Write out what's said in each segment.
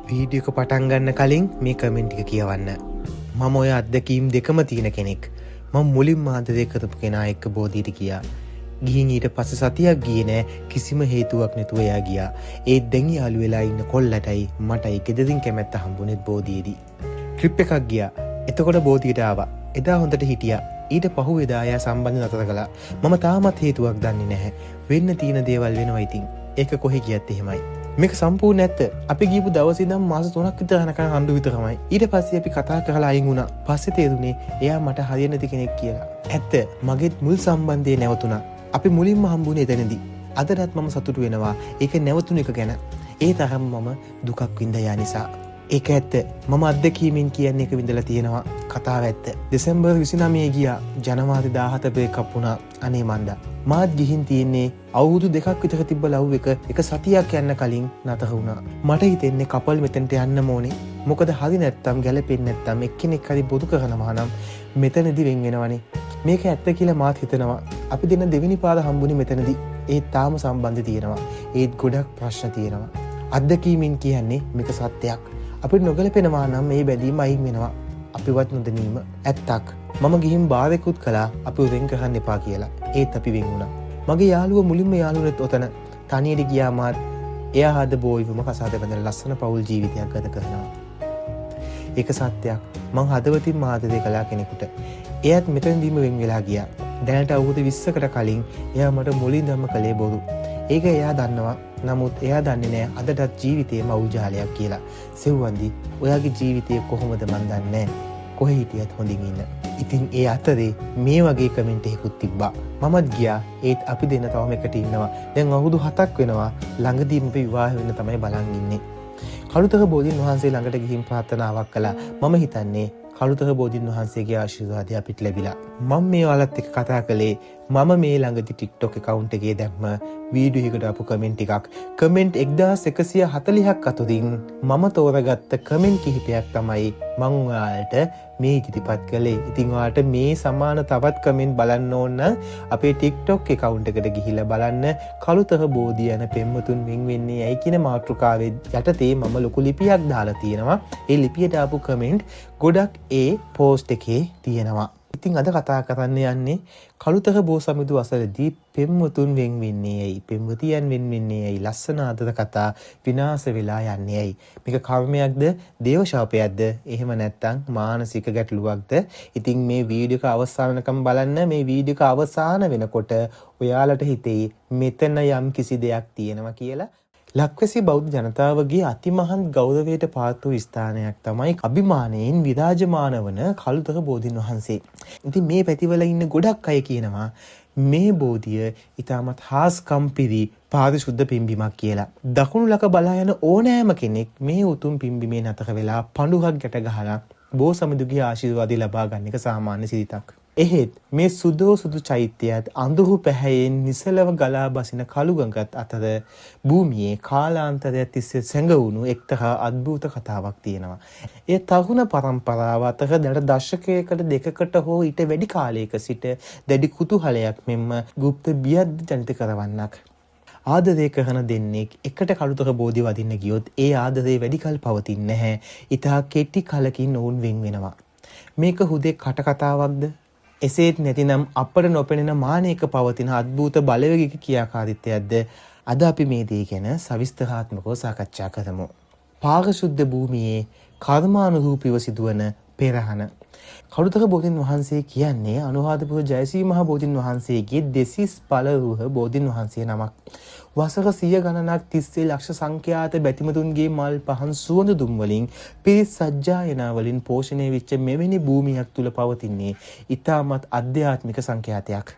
Video එක පටන් ගන්න කලින් මේ කමෙන්ට් එක කියවන්න. මම ඔය අත්දැකීම් දෙකම තියෙන කෙනෙක්. මම මුලින්ම ආදරය කරපු කෙනා එක්ක බෝධියට ගියා. ගිහින් ඊට පස්සේ සතියක් ගියේ නෑ, කිසිම හේතුවක් නැතුව එයා ගියා. ඒත් දැන් යාළු වෙලා ඉන්න කොල්ලටයි මටයි ගෙදරින් කැමැත්ත හම්බුනේ බෝධියේදී. ට්‍රිප් එකක් ගියා. එතකොට බෝධියට ආවා. එදා හොඳට හිටියා. ඊට පහුවෙදා එයා සම්බන්ධ නතර කළා. මම තාමත් හේතුවක් දන්නේ නැහැ. වෙන්න තියෙන දේවල් වෙනවා ඉතින්. ඒක කොහෙ ගියත් එහෙමයි. මේක සම්පූර්ණ ඇත්ත. අපි ගියපු දවසේ ඉඳන් මාස 3ක් විතර යනකම් හඳු විතරමයි. ඊට පස්සේ අපි කතා කරලා අයින් වුණා. පස්සේ තේරුනේ එයා මට හරිය නැති කෙනෙක් කියලා. ඇත්ත, මගේත් මුල් සම්බන්ධය නැවතුණා. අපි මුලින්ම හම්බුනේ එතනදී. අදටත් මම සතුටු වෙනවා ඒක නැවතුණ එක ගැන. ඒ තරම් මම දුකක් විඳ යා නිසා. ඒක ඇත්ත. මම අත්දැකීමෙන් කියන්නේ එක විඳලා තියෙනවා. කතාව ඇත්ත. දෙසැම්බර් 29 ගියා. ජනවාරි 17 බ්‍රේක්අප් වුණා. අනේ මන්දා. මාත් ගිහින් තියෙන්නේ අවුරුදු 2ක් විතර තිබ්බ ලව් එක සතියක් යන්න කලින් නතර වුණා. මට හිතෙන්නේ කපල් මෙතනට යන්න ඕනේ. මොකද හරි නැත්තම් ගැලපෙන්නේ නැත්තම් එක්කෙනෙක් හරි බොරු කරනවා නම් මෙතනදී වෙන් වෙනවනේ. මේක ඇත්ත කියලා මාත් හිතනවා. අපි දෙන දෙවෙනි පාර හම්බුනේ මෙතනදී. ඒත් තාම සම්බන්ධ තියෙනවා. ඒත් ගොඩක් ප්‍රශ්න තියෙනවා. අත්දැකීමෙන් කියන්නේ මේක සත්‍යයක්. අපිට නොගැලපෙනවා නම් මේ බැඳීම අයින් වෙනවා. අපිවත් නොදැනීම ඇත්තක්. මම ගිහින් බාරෙකුත් කළා අපිව වෙන් කරන්න එපා කියලා. ඒත් අපි වෙන් වුණා. මගේ යාළුවා මුලින්ම යාළුවෙත් ඔතන තනියට ගියා. මාත් එයා හද බෝයිවම කසාද බඳලා ලස්සන පවුල් ජීවිතයක් ගත කරනවා. ඒක සත්‍යයක්. මං හදවතින් ආදරය කළා කෙනෙකුට. එයාත් මෙතනදීම වෙන් වෙලා ගියා. දැනට අවුරුදු 20කට කලින් එයා මට මුලින්දම කළේ බොරු. ඒක එයා දන්නවා. නමුත් එයා දන්නේ නෑ අදටත් ජීවිතේ මවුල් ජාලයක් කියලා. සෙව්වන්දි ඔයාගේ ජීවිතේ කොහොමද මන් දන්නේ නෑ. කොහෙ හිටියත් හොඳින් ඉන්න. ඉතින් ඒ අතරේ මේ වගේ කමෙන්ට් එකකුත් තිබ්බා. මමත් ගියා. ඒත් අපි දෙන්න තවම එකට ඉන්නවා. දැන් අවුරුදු 7ක් වෙනවා. ළඟදීම අපි විවාහ වෙන්න තමයි බලන් ඉන්නේ. කළුතර බෝධීන් වහන්සේ ළඟට ගිහින් ප්‍රාර්ථනාවක් කළා. මම හිතන්නේ කළුතර බෝධීන් වහන්සේගේ ආශිර්වාදය අපිට ලැබිලා. මම මේ ඔයාලත් එක්ක කතා කළේ මම මේ ළඟදි TikTok account එකේ දැම්ම වීඩියෝ එකකට ආපු කමෙන්ට් එකක්. කමෙන්ට් 1140ක් අතරින් මම තෝරගත්ත කමෙන්ට් කිහිපයක් තමයි මම ඔයාලට මේ ඉදිරිපත් කළේ. ඉතින් ඔයාලට මේ සමාන තවත් කමෙන්ට් බලන්න ඕන අපේ TikTok account එකට ගිහිල්ලා බලන්න. කළුතර බෝධිය යන පෙම්වතුන් වෙන් වෙන්නේ ඇයි කියන මාතෘකාවේ යටතේ මම ලොකු ලිපියක් දාලා තියෙනවා. ඒ ලිපියට ආපු කමෙන්ට් ගොඩක් ඒ පෝස්ට් එකේ තියෙනවා. ඉතින් අද කතා කරන්න යන්නේ කළුතර බෝ සමිඳු අසලදී පෙම්වතුන් වෙන් වෙන්නේ ඇයි, පෙම්වතියන් වෙන් වෙන්නේ ඇයි, ලස්සන ආදර කතා විනාශ වෙලා යන්නේ ඇයි. මේක කර්මයක්ද, දේව ශාපයක්ද, එහෙම නැත්නම් මානසික ගැටලුවක්ද? ඉතින් මේ වීඩියෝ එක අවසානකම් බලන්න. මේ වීඩියෝ එක අවසාන වෙනකොට ඔයාලට හිතෙයි මෙතන යම් කිසි දෙයක් තියෙනවා කියලා. ලක්වැසි බෞද්ධ ජනතාවගේ අතිමහත් ගෞරවයට පාත්‍ර වූ ස්ථානයක් තමයි අභිමානයෙන් විරාජමාන වන කළුතර බෝධීන් වහන්සේ. ඉතින් මේ පැතිවල ඉන්න ගොඩක් අය කියනවා මේ බෝධිය ඊටමත් හාස්කම් පිරි පාරිශුද්ධ පිම්බීමක් කියලා. දකුණු ලක බලා යන ඕනෑම කෙනෙක් මේ උතුම් පිම්බීමේ නතර වෙලා පඳුරක් ගැට ගහලා බෝ සමිඳුගේ ආශිර්වාදය ලබා ගන්න එක සාමාන්‍ය සිරිතක්. එහෙත් මේ සුදු චෛත්‍යයත් අඳුරු පැහැයෙන් නිසලව ගලා බසින කළුගඟත් අතර භූමියේ කාලාන්තරයක් තිස්සේ සැඟවුණු එක්තරා අద్භූත කතාවක් තියෙනවා. ඒ තරුණ පරම්පරාව අතර දැන් දශකයකට දෙකකට හෝ ඊට වැඩි කාලයක සිට දැඩි කුතුහලයක් මෙන්ම গুপ্ত බියත් ජනිත කරවන්නක්. ආදරය කරන දෙන්නෙක් එකට කළුතර බෝධිය වදින්න ගියොත් ඒ ආදරේ වැඩි කල පවතින්නේ නැහැ. ඊටා කෙටි කලකින් ඔවුන් වෙන් වෙනවා. මේක හුදෙක් කටකතාවක්ද? එසේත් නැතිනම් අපට නොපෙනෙන මානයක පවතින අద్භූත බලවේගික ක්‍රියාකාරීත්වයක්ද? අද අපි මේ දේ ගැන සවිස්තරාත්මකව සාකච්ඡා කරමු. පාරිශුද්ධ භූමියේ කර්මානුරූපීව සිදුවන පෙරහන. කළුතර බෝධීන් වහන්සේ කියන්නේ අනුරාධපුර ජයශ්‍රී මහ බෝධීන් වහන්සේගේ දෙසිස් පළරුහ බෝධීන් වහන්සේ නමක්. වසර 100 ගණනක් තිස්සේ ලක්ෂ සංඛ්‍යාත බැතිමතුන්ගේ මල් පහන් සුවඳ දුම් වලින් පිරිත් සජ්ජායනා වලින් පෝෂණය වෙච්ච මෙවැනි භූමියක් තුල පවතින්නේ ඊටමත් ආධ්‍යාත්මික සංඛ්‍යාතයක්.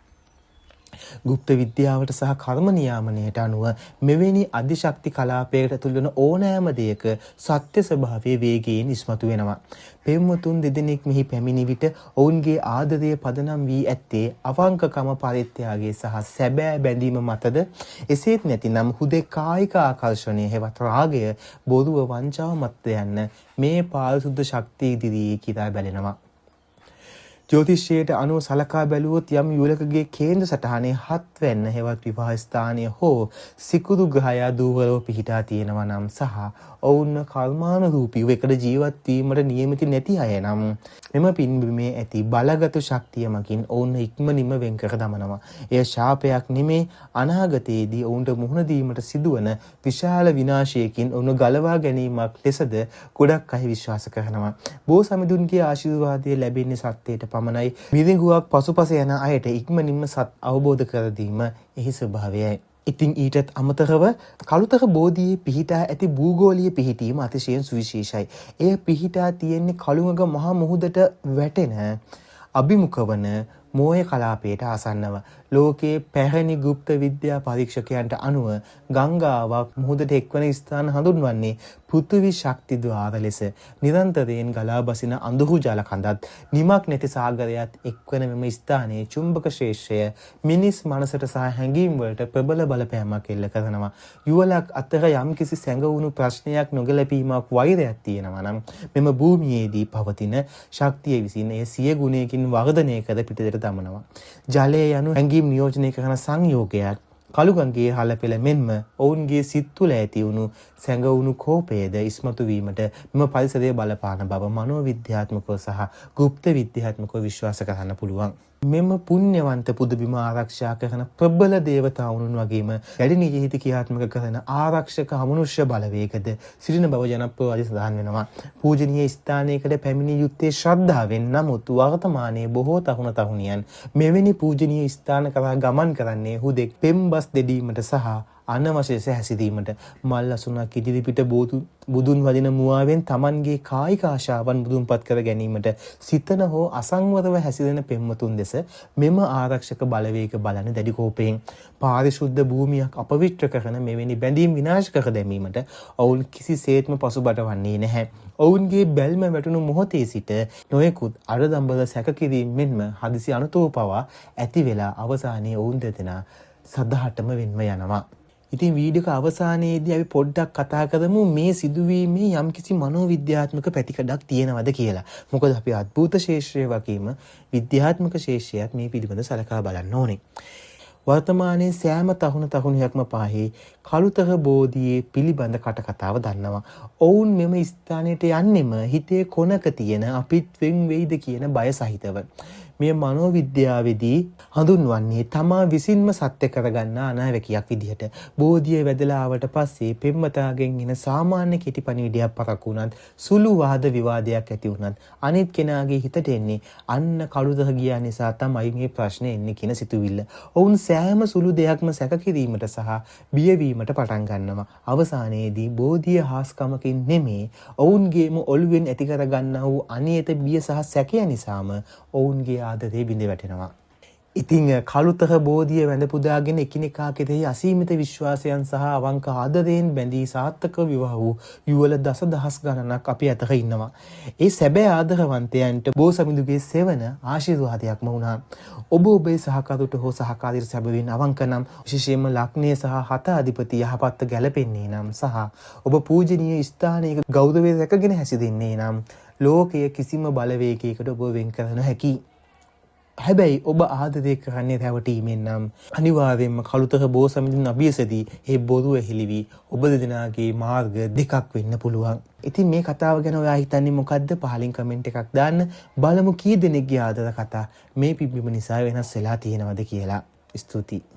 গুপ্ත විද්‍යාවට සහ කර්ම නියාමනයට අනුව මෙවැනි අධිශක්ති කලාපයකට තුල වන ඕනෑම දෙයක සත්‍ය ස්වභාවයේ වේගයෙන් ඉස්මතු වෙනවා. පෙම්වතුන් දෙදෙනෙක් මෙහි පැමිණි විට ඔවුන්ගේ ආදරය පදනම් වී ඇත්තේ අවංකකම, පරිත්‍යාගය සහ සැබෑ බැඳීම මතද? එසේත් නැතිනම් හුදෙක් කායික ආකර්ෂණය හෙවත් රාගය, බොරුව, වංචාව මත යන්න මේ පාරිශුද්ධ ශක්තිය ඉදිරියේ කිරා බැලෙනවා. ජ්‍යොතිෂයට අනුව සලකා බැලුවොත් යම් යුවලකගේ කේන්ද්‍ර සටහනේ 7 වෙන්න හෙවත් විවාහ ස්ථානය හෝ සිකුරු ග්‍රහය දුර්වලව පිහිටා තියෙනවා නම් සහ ඔවුන් කර්මානුරූපීව එකට ජීවත් වීමට නියමිත නැති අය නම් මෙම පින්බිමේ ඇති බලගත් ශක්තිය මගින් ඔවුන් ඉක්මනින්ම වෙන් කර දමනවා. එය ශාපයක් නෙමේ, අනාගතයේදී ඔවුන්ට මුහුණ දීමට සිදුවන විශාල විනාශයකින් ඔවුන් ගලවා ගැනීමක් ලෙසද ගොඩක් අය විශ්වාස කරනවා. බෝසමිඳුන්ගේ ආශිර්වාදය ලැබෙන්නේ සත්‍යයට පමණයි. මිරිඟුවක් පසුපස යන අයට ඉක්මනින්ම සත් අවබෝධ කර දීම එහි ස්වභාවයයි. ඉතින් ඊටත් අමතරව කළුතර බෝධියේ පිහිටා ඇති භූගෝලීය පිහිටීම අතිශයින් සුවිශේෂයි. එය පිහිටා තියෙන්නේ කළුඟක මහා මුහුදට වැටෙන අභිමුඛ වන මෝය කලාපයට ආසන්නව. ලෝකයේ පැරණි ගුප්ත විද්‍යා පරීක්ෂකයන්ට අනුව ගංගාවක් මුහුදට එක්වන ස්ථාන හඳුන්වන්නේ පෘථිවි ශක්ති ద్వාර ලෙස. නිරන්තරයෙන් ගලා බසින අඳුරු ජල කඳත් නිමක් නැති සාගරයත් එක්වන මෙම ස්ථානයේ චුම්බක ශේෂ්ත්‍රය මිනිස් මනසට සහ හැඟීම් වලට ප්‍රබල බලපෑමක් එල්ල කරනවා. යුවලක් අතර යම්කිසි සැඟවුණු ප්‍රශ්නයක් නොගැලපීමක් වෛරයක් තියෙනවා නම් මෙම භූමියේදී පවතින ශක්තිය විසින් එය සිය ගුණයකින් වර්ධනය කර පිටතට දමනවා. ජලය යනු හැඟීම් නියෝජනය කරන සංයෝගයක්. කළුගඟේ හලපෙළ මෙන්ම ඔවුන්ගේ සිත් තුළ ඇති වුණු සැඟවුණු කෝපයද ඉස්මතු වීමට මෙම පරිසරය බලපාන බව මනෝවිද්‍යාත්මකව සහ ගුප්ත විද්‍යාත්මකව විශ්වාස කරන්න පුළුවන්. මෙම පුණ්‍යවන්ත පුදබිම ආරක්ෂා කරන ප්‍රබල දේවතාවුන් වගේම වැඩි නිජහිත ක්‍රියාත්මක කරන ආරක්ෂක අමනුෂ්‍ය බලවේගද සිටින බව ජනප්‍රවාදී සඳහන් වෙනවා. පූජනීය ස්ථානයකට පැමිණිය යුත්තේ ශ්‍රද්ධාවෙන්. නමුත් වර්තමානයේ බොහෝ තරුණියන් මෙවැනි පූජනීය ස්ථාන කරා ගමන් කරන්නේ හුදෙක් පෙම්බස් දෙඩීමට සහ අනවශ්‍ය හැසිරීමට. මල් අසුනක් ඉදිරිපිට බුදුන් වදින මුවාවෙන් Tamanගේ කායික ආශාවන් මුදුන්පත් කර ගැනීමට සිතන හෝ අසංවරව හැසිරෙන පෙම්වතුන් දෙස මෙම ආරක්ෂක බලවේග බලන දැඩි කෝපයෙන්. පාරිශුද්ධ භූමියක් අපවිත්‍ර කරන මෙවැනි බැඳීම් විනාශ කර දැමීමට ඔවුන් කිසිසේත්ම පසුබට වන්නේ නැහැ. ඔවුන්ගේ බැල්ම වැටුණු මොහොතේ සිට නොයෙකුත් අරදම්බල සැකකිරීම මෙන්ම හදිසි අනතුරු පවා ඇති වෙලා අවසානයේ ඔවුන් දෙදෙනා සදහටම වෙන්ම යනවා. ඉතින් වීඩියෝක අවසානයේදී අපි පොඩ්ඩක් කතා කරමු මේ සිදුවීමේ යම්කිසි මනෝවිද්‍යාත්මක පැතිකඩක් තියෙනවද කියලා. මොකද අපි අద్භූත ශාස්ත්‍රය වගේම විද්‍යාත්මක ශාස්ත්‍රයත් මේ පිළිබඳව සලකා බලන්න ඕනේ. වර්තමානයේ සෑම තරුණියක්ම පාහේ කළුතර බෝධියේ පිළිබඳ කටකතාව දන්නවා. ඔවුන් මෙම ස්ථානයට යන්නෙම හිතේ කොනක තියෙන අපිත් වෙන් වෙයිද කියන බය සහිතව. මේ මනෝවිද්‍යාවේදී හඳුන්වන්නේ තමා විසින්ම සත්‍ය කරගන්න අනාවැකියක් විදිහට. බෝධිය වැදලා ආවට පස්සේ පෙම්වතාගෙන් එන සාමාන්‍ය කෙටි පණිවිඩයක් පරක් වුණත් සුළු වාද විවාදයක් ඇති වුණත් අනිත් කෙනාගේ හිතට එන්නේ අන්න කළුතර ගියා නිසා තමයි මේ ප්‍රශ්නේ එන්නේ කියන සිතුවිල්ල. ඔවුන් සෑම සුළු දෙයක්ම සැක කිරීමට සහ බියවීමට පටන් ගන්නවා. අවසානයේදී බෝධිය හාස්කමකින් නෙමේ ඔවුන්ගේම ඔළුවෙන් ඇති කරගන්නා වූ අනියත බිය සහ සැකය නිසාම ඔවුන්ගේ ආදරේ බිඳ වැටෙනවා. ඉතින් කළුතර බෝධිය වැඳ පුදාගෙන එකිනෙකා කෙරෙහි අසීමිත විශ්වාසයන් සහ අවංක ආදරයෙන් බැඳී සාර්ථකව විවාහ වූ යුවල දසදහස් ගණනක් අපි අතර ඉන්නවා. ඒ සැබෑ ආදරවන්තයන්ට බෝසමිඳුගේ සෙවන ආශිර්වාදයක්ම වුණා. ඔබ ඔබේ සහකරුට හෝ සහකාරියට සැබවින් අවංක නම්, විශේෂයෙන්ම ලග්නය සහ හත අධිපති යහපත්ව ගැලපෙන්නේ නම් සහ ඔබ පූජනීය ස්ථානයක ගෞරවය රැකගෙන හැසිරෙන්නේ නම් ලෝකයේ කිසිම බලවේගයකට ඔබ වෙන් කර නොහැකි. හැබැයි ඔබ ආදරය කරන්නේ රැවටීමෙන් නම් අනිවාර්යයෙන්ම කළුතර බෝසමිඳුන් අභියසදී ඒ බොරුව හෙළිවි ඔබ දෙදෙනාගේ මාර්ග දෙකක් වෙන්න පුළුවන්. ඉතින් මේ කතාව ගැන ඔයා හිතන්නේ මොකද්ද? පහලින් කමෙන්ට් එකක් දාන්න. බලමු කී දෙනෙක්ගේ ආදර කතා මේ පිබ්බිම නිසා වෙනස් වෙලා තියෙනවද කියලා. ස්තුතියි.